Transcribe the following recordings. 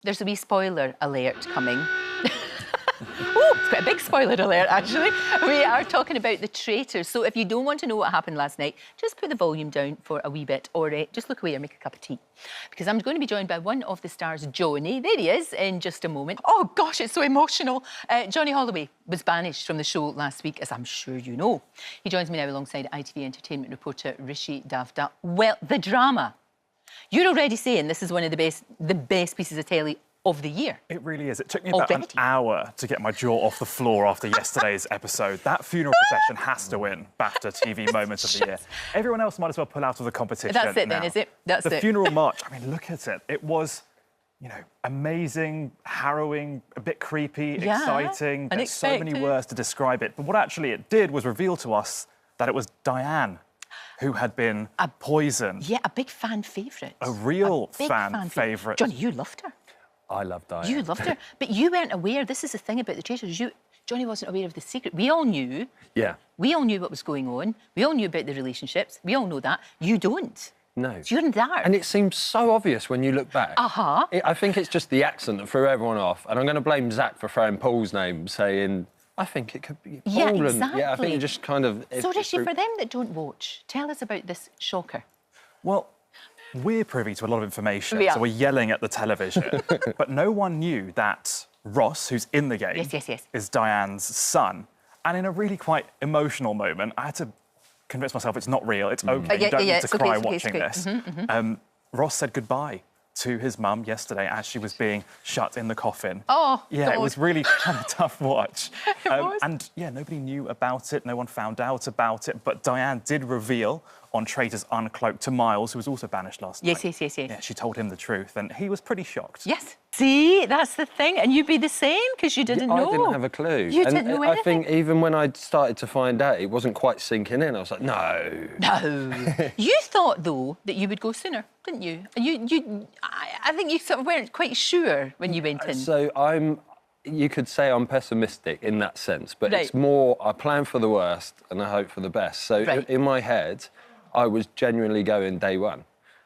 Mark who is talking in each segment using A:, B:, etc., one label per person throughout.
A: There's a wee spoiler alert coming. Oh, it's quite a big spoiler alert, actually. We are talking about the Traitors. So if you don't want to know what happened last night, just put the volume down for a wee bit, or just look away or make a cup of tea. Because I'm going to be joined by one of the stars, Jonny. There he is, in just a moment. Oh, gosh, it's so emotional. Jonny Holloway was banished from the show last week, as I'm sure you know. He joins me now alongside ITV entertainment reporter Rishi Davda. Well, the drama. You're already saying this is one of the best pieces of telly of the year.
B: It really is. It took me about an hour to get my jaw off the floor after yesterday's episode. That funeral procession has to win BAFTA TV Moment of the Year. Everyone else might as well pull out of the competition.
A: That's it
B: now.
A: then, is it? That's
B: the
A: it.
B: funeral march, I mean, look at it. It was, you know, amazing, harrowing, a bit creepy, exciting. There's so many words to describe it. But what actually it did was reveal to us that it was Diane who had been poisoned.
A: Yeah, a big fan favourite.
B: A real fan favourite.
A: Jonny, you loved her.
C: I love Diane.
A: You loved her, but you weren't aware. This is the thing about the Traitors. Jonny wasn't aware of the secret. We all knew.
C: Yeah.
A: We all knew what was going on. We all knew about the relationships. We all know that. You don't.
C: No.
A: So you're in the dark.
C: And it seems so obvious when you look back. I think it's just the accent that threw everyone off. And I'm going to blame Zach for throwing Paul's name, saying, I think it could be Paul.
A: Yeah, exactly.
C: Yeah, I think it just kind of...
A: So, Rishi, for them that don't watch, tell us about this shocker.
B: Well, we're privy to a lot of information, so we're yelling at the television. But no one knew that Ross, who's in the game, is Diane's son. And in a really quite emotional moment, I had to convince myself it's not real, it's OK, you don't need to cry watching this. Ross said goodbye to his mum yesterday as she was being shut in the coffin.
A: Oh,
B: yeah,
A: God.
B: It was really kind of tough watch.
A: It was.
B: And, yeah, nobody knew about it, no one found out about it, but Diane did reveal on Traitors Uncloaked to Miles, who was also banished last night.
A: Yes.
B: Yeah, she told him the truth, and he was pretty shocked.
A: Yes. See, that's the thing. And you'd be the same, because you didn't know.
C: I didn't have a clue.
A: You didn't know anything.
C: I think even when I started to find out, it wasn't quite sinking in. I was like, no.
A: No. You thought, though, that you would go sooner, didn't you? I think you sort of weren't quite sure when you went in.
C: So you could say I'm pessimistic in that sense, but it's more, I plan for the worst and I hope for the best. So in my head, I was genuinely going day one.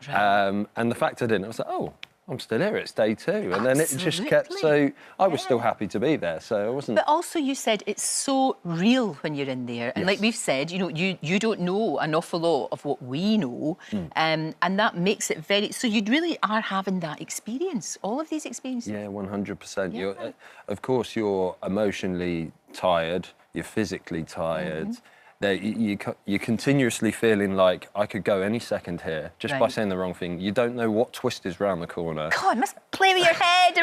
C: And the fact I didn't, I was like, oh, I'm still here, it's day two. And then it just kept, so I was still happy to be there, so I wasn't...
A: But also you said it's so real when you're in there. And like we've said, you know, you don't know an awful lot of what we know. And that makes it very... So you really are having that experience, all of these experiences.
C: Yeah, 100%. Of course, you're emotionally tired, you're physically tired. You're continuously feeling like I could go any second here just by saying the wrong thing. You don't know what twist is round the corner.
A: God, it must play with your head.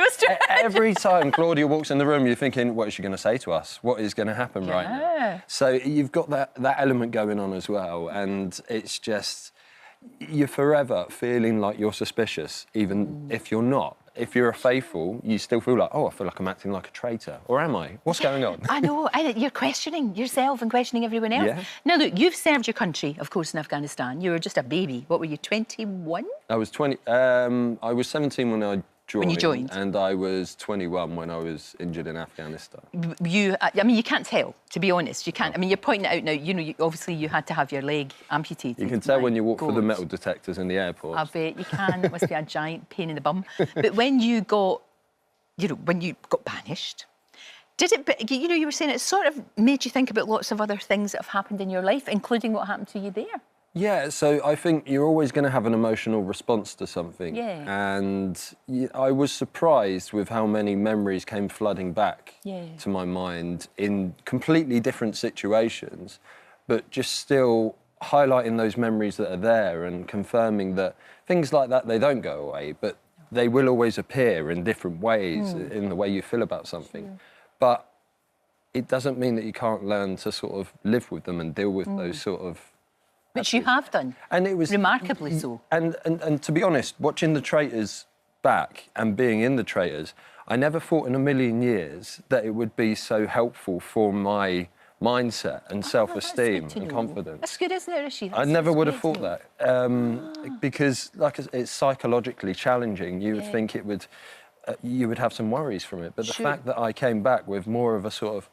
C: Every time Claudia walks in the room, you're thinking, what is she going to say to us? What is going to happen right now? So you've got that element going on as well, and it's just, you're forever feeling like you're suspicious, even if you're not. If you're a faithful, you still feel like, oh, I feel like I'm acting like a traitor. Or am I? What's going on?
A: I know. You're questioning yourself and questioning everyone else.
C: Yeah.
A: Now, look, you've served your country, of course, in Afghanistan. You were just a baby. What were you, 21?
C: I was 20. I was 17 when I joined.
A: When you joined.
C: And I was 21 when I was injured in Afghanistan.
A: I mean, you can't tell, to be honest. You can't. I mean, you're pointing it out now. You know, obviously you had to have your leg amputated.
C: You can tell when you walk through the metal detectors in the airport.
A: I bet you can. It must be a giant pain in the bum. But when you got banished, did it, you know, you were saying it sort of made you think about lots of other things that have happened in your life, including what happened to you there.
C: Yeah, so I think you're always going to have an emotional response to something.
A: Yeah.
C: And I was surprised with how many memories came flooding back to my mind in completely different situations, but just still highlighting those memories that are there and confirming that things like that, they don't go away, but they will always appear in different ways in the way you feel about something. Sure. But it doesn't mean that you can't learn to sort of live with them and deal with those sort of...
A: Which you have done, and it was remarkably so.
C: And to be honest, watching the Traitors back and being in the Traitors, I never thought in a million years that it would be so helpful for my mindset and self-esteem and confidence.
A: That's good, isn't it, Rishi?
C: I never would have thought that, because it's psychologically challenging. You would think it would, you would have some worries from it. But the fact that I came back with more of a sort of,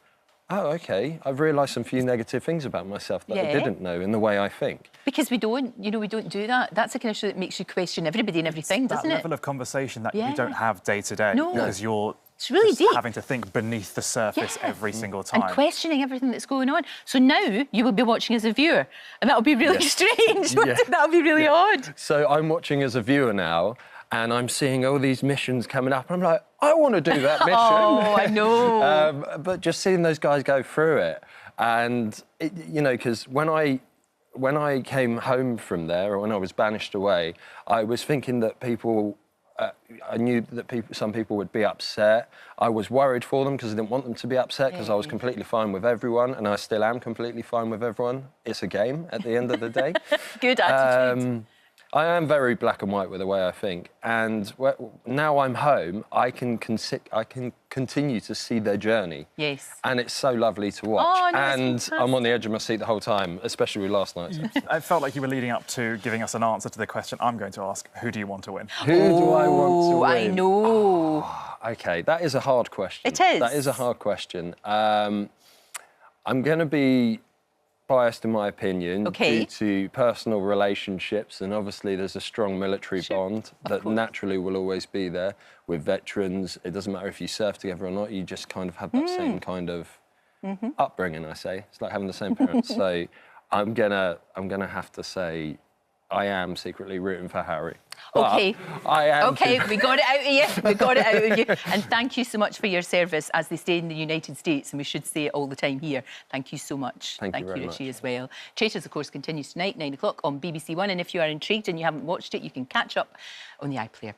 C: oh, OK, I've realised some few negative things about myself that I didn't know in the way I think.
A: Because we don't do that. That's the kind of show that makes you question everybody and everything, doesn't it?
B: That level of conversation that you don't have day to day.
A: No.
B: Because you're
A: it's really deep.
B: having to think beneath the surface every single time.
A: And questioning everything that's going on. So now you will be watching as a viewer, and that'll be really strange. That'll be really odd.
C: So I'm watching as a viewer now, and I'm seeing all these missions coming up, and I'm like, I want to do that mission.
A: Oh, I know.
C: But just seeing those guys go through it, and you know, because when I came home from there, or when I was banished away, I was thinking that people. I knew that some people would be upset. I was worried for them because I didn't want them to be upset because I was completely fine with everyone, and I still am completely fine with everyone. It's a game at the end of the day.
A: Good attitude.
C: I am very black and white with the way I think, and now I'm home, I can continue to see their journey.
A: Yes.
C: And it's so lovely to watch.
A: Oh, no,
C: and I'm on the edge of my seat the whole time, especially with last night's episode.
B: I felt like you were leading up to giving us an answer to the question I'm going to ask. Who do you want to win?
C: Who do I want to win?
A: I know.
C: OK, that is a hard question.
A: It is.
C: That is a hard question. I'm going to be biased in my opinion due to personal relationships, and obviously there's a strong military bond that naturally will always be there with veterans. It doesn't matter if you serve together or not, you just kind of have that same kind of upbringing, I say. It's like having the same parents. So I'm gonna have to say I am secretly rooting for Harry.
A: OK.
C: I am.
A: OK, we got it out of you. We got it out of you. And thank you so much for your service, as they say in the United States, and we should say it all the time here. Thank you so much.
C: Thank you very
A: Rishi,
C: much.
A: as well. Traitors, of course, continues tonight, 9 o'clock on BBC One. And if you are intrigued and you haven't watched it, you can catch up on the iPlayer.